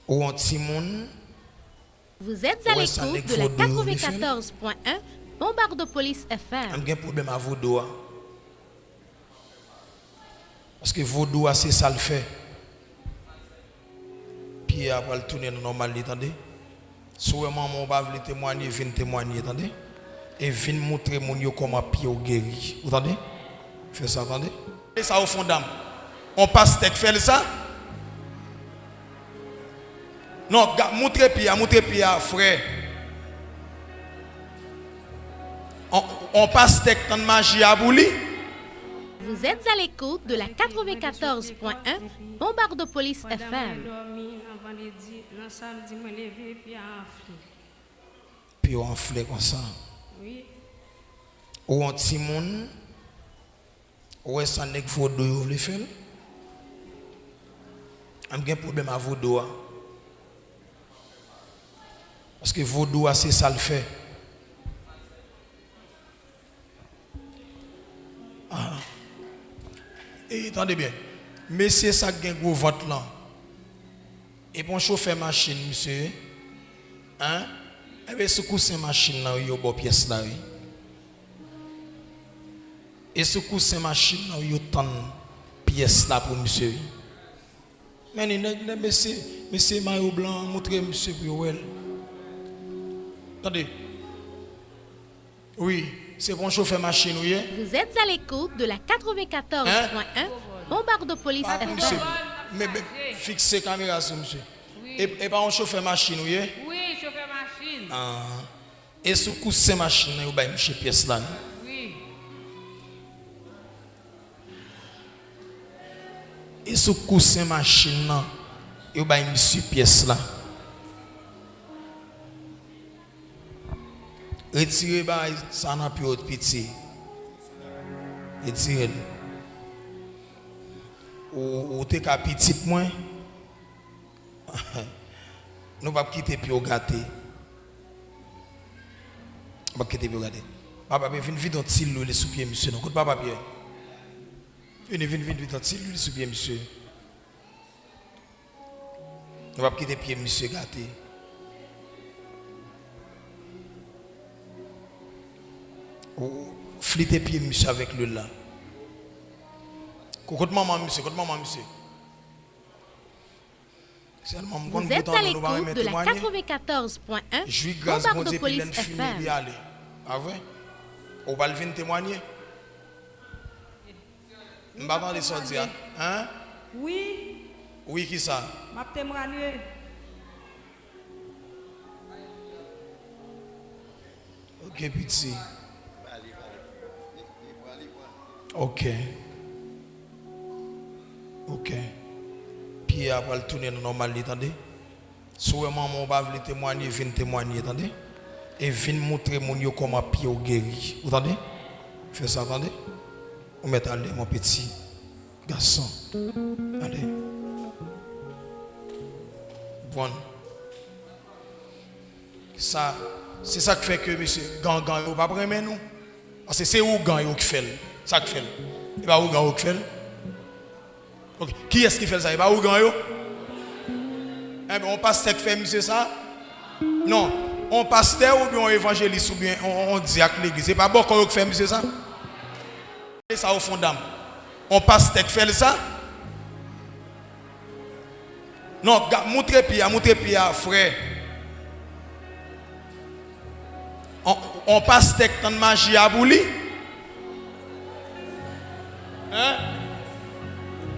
ou anti-moun. Vous êtes à l'écoute de la 94.1 Bombardopolis FM. On a un problème à Vaudou. Parce que Vaudou, c'est ça le fait. Puis après, le tourner normal, attendez. Si maman va venir témoigner, viens témoigner, attendez. Et viens montrer mon comment pied au guéri. Vous entendez? Fais ça, attendez. Et ça au fond d'âme. On passe tête, fait ça. Non, montrez pied, frère. On passe tête dans magie à bouli. Vous êtes à l'écoute de la 94.1 Bombardopolis FM. Puis on enflé comme ça. Oui. Ou anti-moun. Ou est-ce que vous voulez faire? On a un problème à Vaudou. Parce que Vaudou, c'est ça le fait. Ah. Et attendez bien. Mais c'est ça qui a un gros ventre là. Et pour chauffer machine, monsieur. Hein? Et bien, ce coup, c'est machine là, il y a une pièce là. Et ce coup, c'est machine là, il y a tant pièces là pour monsieur. Mais monsieur maillot blanc, montrez monsieur pour elle. Attendez. Oui, c'est pour chauffer machine, oui. Vous êtes à l'écoute de la 94.1 Bombardopolis FM. Mais fixez la caméra sur monsieur. Oui. Et pas on chauffe machine, oui? Oui, chauffer machine. Ah. Et ce coup, c'est machine, vous avez une pièce là. Oui. Et ce coup, c'est machine, vous avez une pièce là. Retirez ça n'a plus autre pitié. Retirez. Ou t'es qu'à petit moins. Nous ne pouvons pas quitter puis gâter. On va quitter puis gâter. Papa, viens vite dans le sous pied, monsieur. Non, écoute papa Pierre. Viens vite dans le sous pied, monsieur. On va quitter pied, monsieur gâté. Ou flitter pied, monsieur, avec le là. Côte maman, monsieur. Vous êtes à l'écoute de la 94.1 Bombardopolis FM. Ah ouais? On va venir témoigner. Je ne vais pas sortir. Hein? Oui. Oui, qui ça? Je vais témoigner. Ok, petit. Ok. Puis après le tourner normal, attendez. Si maman va venir témoigner, viens témoigner, attendez. Et viens montrer mon comment pied au guéri. Vous entendez? Fais ça, attendez. Vous mettez à l'aise, mon petit garçon. Allez. Bon. Ça, c'est ça qui fait que monsieur gang, vous ne pas prendre nous. Parce que c'est où gang qui fait. Ça qui fait. Et pas où gang qui fait. Okay. Qui est-ce qui fait ça? Et pas où gang? Eh bien, on pasteur qui fait monsieur ça? Non. On pasteur ou bien on évangéliste ou bien on diacre l'église. C'est pas bon qu'on fait monsieur ça? Et ça au fond d'âme. On pasteur qui fait ça? Non, montrez pied, frère. On passe tête dans magie à bouli. Hein?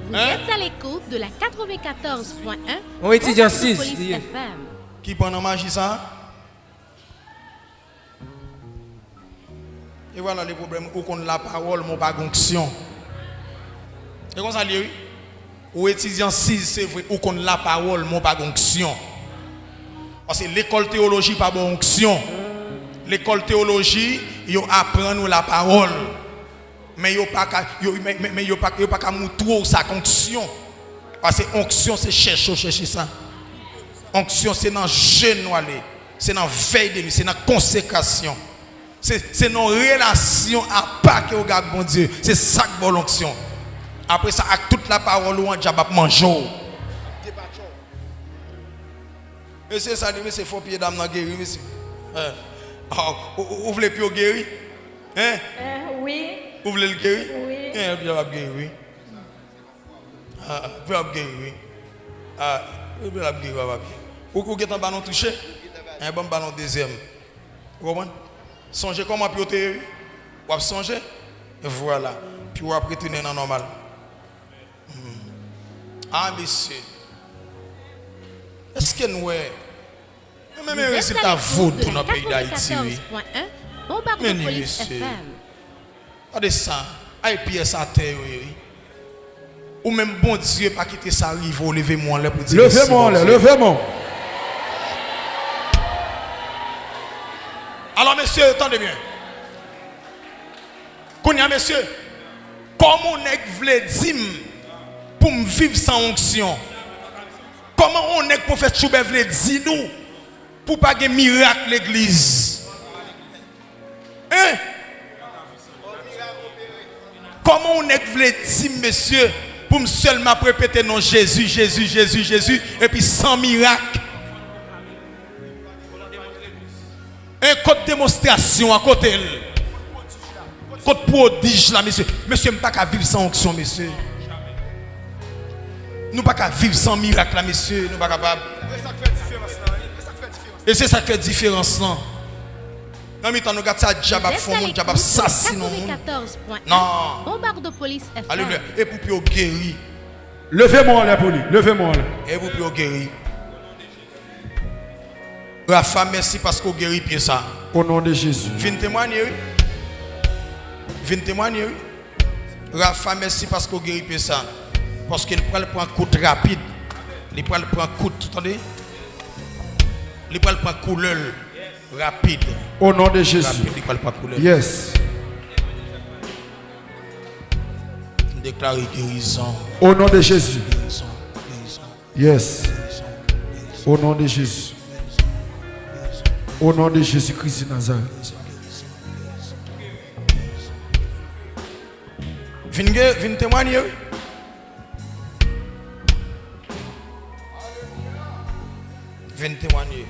Vous êtes à l'écoute de la 94.1 On étudiant 6. FM. Qui prend la magie ça? Et voilà les problèmes. Où qu'on la parole, mon pas onction. Et comme ça, oui? Ou étudiant 6, c'est vrai. Où qu'on la parole, mon pas onction. Parce que l'école théologie, pas bon onction. L'école théologie, ils apprennent la parole. Mais ils n'ont pas qu'à montrer sa onction. Parce que onction, c'est chercher ça. Onction, c'est dans le jeûne, c'est dans la veille de nuit, c'est dans la consécration. C'est dans la relation à part que vous regardez bon Dieu. C'est ça que vous l'onction. Après ça, avec toute la parole, on a déjà mangé. Monsieur, ça dit, mais c'est faux pied d'âme dans guéri, monsieur. Vous voulez plus guérir? Hein? Oui. Vous voulez le guérir? Oui. Vous voulez guérir? Vous voulez guérir? Vous voulez guérir? Vous êtes en ballon touché? Un bon ballon deuxième. Vous comprenez? Songez comment piloter? Vous avez songé? Voilà. Puis vous avez retourné dans normal. Ah, monsieur. Est-ce que nous avons même résultat vote pour notre pays d'Haïti? Bombarde de police FM. Regardez ça. Aïe, pièce à terre. Ou même bon Dieu, pas quitter ça, arrive, levez-moi là pour dire. Levez-moi là, levez-moi. Alors, monsieur, attendez bien. Kounia, monsieur, comment on voulait dire pour me vivre sans onction? Comment on est pour faire Choubert voulait dire nous pour pas de miracle l'église? Hein? Comment on est voulait dire, monsieur, pour me seulement répéter non Jésus, Jésus, Jésus, Jésus, et puis sans miracle? Un code démonstration à côté. Code prodige là, monsieur. Monsieur, nous ne pouvons pas vivre sans onction, monsieur. Nous ne pouvons pas vivre sans miracle là, monsieur. Nous ne sommes pas capables. Et c'est ça qui fait différence là. Non, mais nous regardons ça, diable fond, diable assassin. Non. Bombarde de police FM. Alléluia. Et pour plus guérir. Levez-moi là, pour lui. Levez-moi là. Et pour plus guérir. Rafa, merci parce qu'on guérit pied ça. Au nom de Jésus. Viens témoigner. Viens témoigner. Rafa, merci parce qu'on guérit pied ça. Parce qu'il prend un coup rapide. Il prend un coup, attendez. Il prend un couleur rapide. Au nom de Jésus. Rapide, il prend couleur. Yes. Déclare guérison. Au nom de Jésus. Guérison. Guérison. Yes. Au nom de Jésus. Au nom de Jésus-Christ de Nazareth. Viens témoigner. Viens témoigner.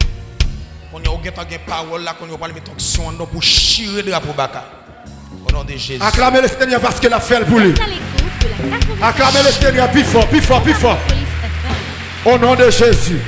On y a aucun parole là, qu'on y a pas de onction pour chirer de la Baka. Au nom de Jésus. Acclamez le Seigneur parce qu'il a fait pour lui. Acclamez le Seigneur plus fort, plus fort, plus fort. Au nom de Jésus.